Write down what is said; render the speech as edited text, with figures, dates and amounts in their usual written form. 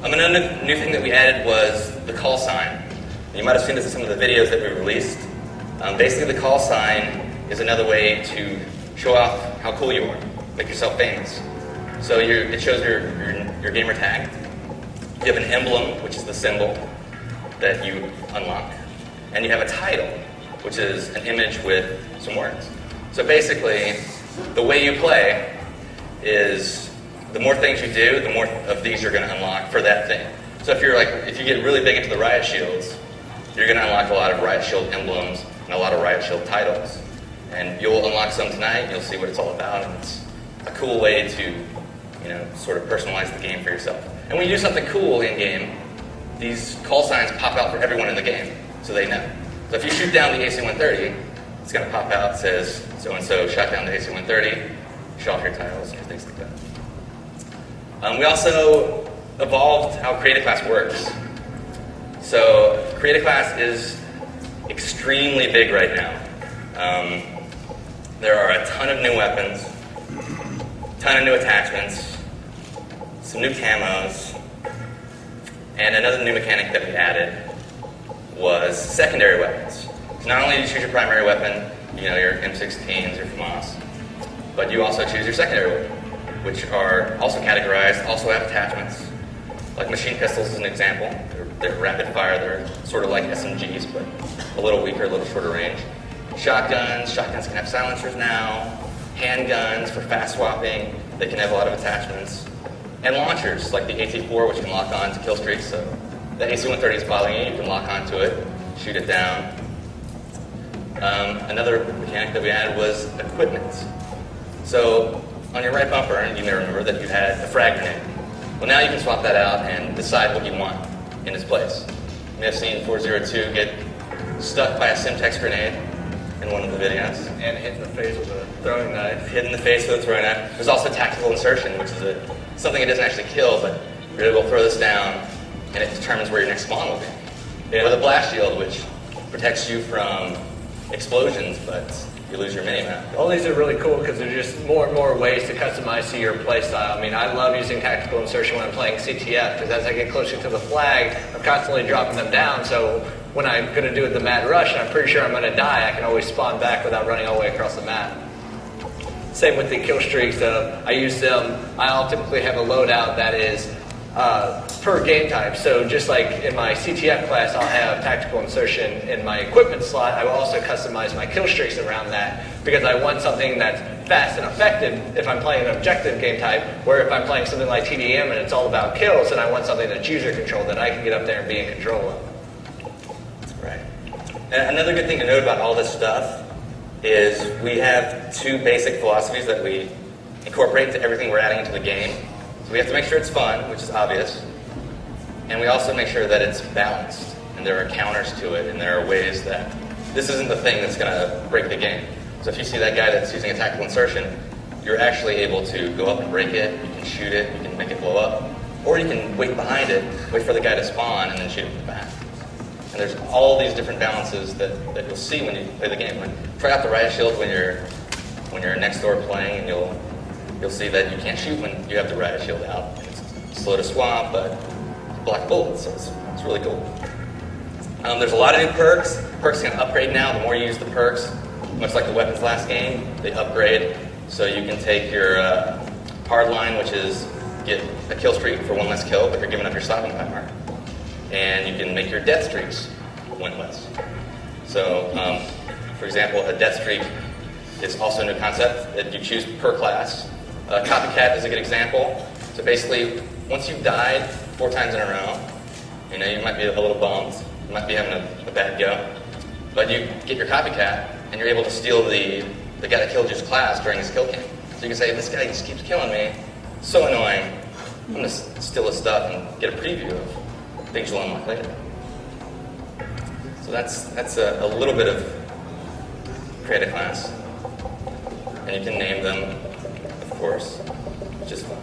Another new thing that we added was the call sign. You might have seen this in some of the videos that we released. Basically, the call sign is another way to show off how cool you are, make yourself famous. So it shows your gamer tag. You have an emblem, which is the symbol that you unlock. And you have a title, which is an image with some words. So basically, the way you play is the more things you do, the more of these you're going to unlock for that thing. So if you get really big into the Riot Shields, you're going to unlock a lot of Riot Shield emblems and a lot of Riot Shield titles. And you'll unlock some tonight, and you'll see what it's all about, and it's a cool way to, sort of personalize the game for yourself. And when you do something cool in-game, these call signs pop out for everyone in the game, so they know. So if you shoot down the AC-130, it's going to pop out, it says, so-and-so shot down the AC-130, show off your titles and things like that. We also evolved how Create a Class works. So Create a Class is extremely big right now. There are a ton of new weapons, a ton of new attachments, some new camos, and another new mechanic that we added was secondary weapons. So not only do you choose your primary weapon, your M16s, your FAMAS, but you also choose your secondary weapon, which are also categorized, also have attachments. Like machine pistols is an example. They're rapid fire, they're sort of like SMGs, but a little weaker, a little shorter range. Shotguns can have silencers now. Handguns for fast swapping, they can have a lot of attachments. And launchers, like the AT-4, which can lock on to kill streaks. So the AC-130 is bothering you, you can lock onto it, shoot it down. Another mechanic that we added was equipment. So on your right bumper, you may remember that you had a frag grenade. Well, now you can swap that out and decide what you want in its place. You may have seen 402 get stuck by a Simtex grenade in one of the videos. And hit in the face with a throwing knife. Hit in the face with a throwing knife. There's also tactical insertion, which is something that doesn't actually kill, but you're able to throw this down, and it determines where your next spawn will be. Or the blast shield, which protects you from explosions, but you lose your mini-map. All these are really cool because there's just more and more ways to customize to your playstyle. I mean, I love using tactical insertion when I'm playing CTF because as I get closer to the flag, I'm constantly dropping them down. So when I'm going to do the mad rush and I'm pretty sure I'm going to die, I can always spawn back without running all the way across the map. Same with the kill streaks. I use them. I'll typically have a loadout that is per game type. So just like in my CTF class, I'll have tactical insertion in my equipment slot. I will also customize my kill streaks around that because I want something that's fast and effective if I'm playing an objective game type, where if I'm playing something like TDM and it's all about kills, then I want something that's user controlled that I can get up there and be in control of. Right. And another good thing to note about all this stuff is we have two basic philosophies that we incorporate into everything we're adding into the game. So we have to make sure it's fun, which is obvious, and we also make sure that it's balanced, and there are counters to it, and there are ways that this isn't the thing that's going to break the game. So if you see that guy that's using a tactical insertion, you're actually able to go up and break it, you can shoot it, you can make it blow up, or you can wait behind it, wait for the guy to spawn, and then shoot it from the back. And there's all these different balances that you'll see when you play the game. Try out the Riot Shield when you're next door playing, and you'll see that you can't shoot when you have the Riot Shield out. It's slow to swap, but block bullets, so it's really cool. There's a lot of new perks. Perks can upgrade now. The more you use the perks, much like the weapons last game, they upgrade. So you can take your hardline, which is get a kill streak for one less kill, but you're giving up your stopping power. And you can make your death streaks one less. So, for example, a death streak is also a new concept that you choose per class. Copycat is a good example. So basically, once you've died 4 times in a row, you might be a little bummed, you might be having a bad go, but you get your Copycat, and you're able to steal the guy that killed your class during his kill cam. So you can say, this guy just keeps killing me, so annoying, I'm going to steal his stuff and get a preview of things you'll unlock later. So that's a little bit of Create a Class. And you can name them, of course, which is fun.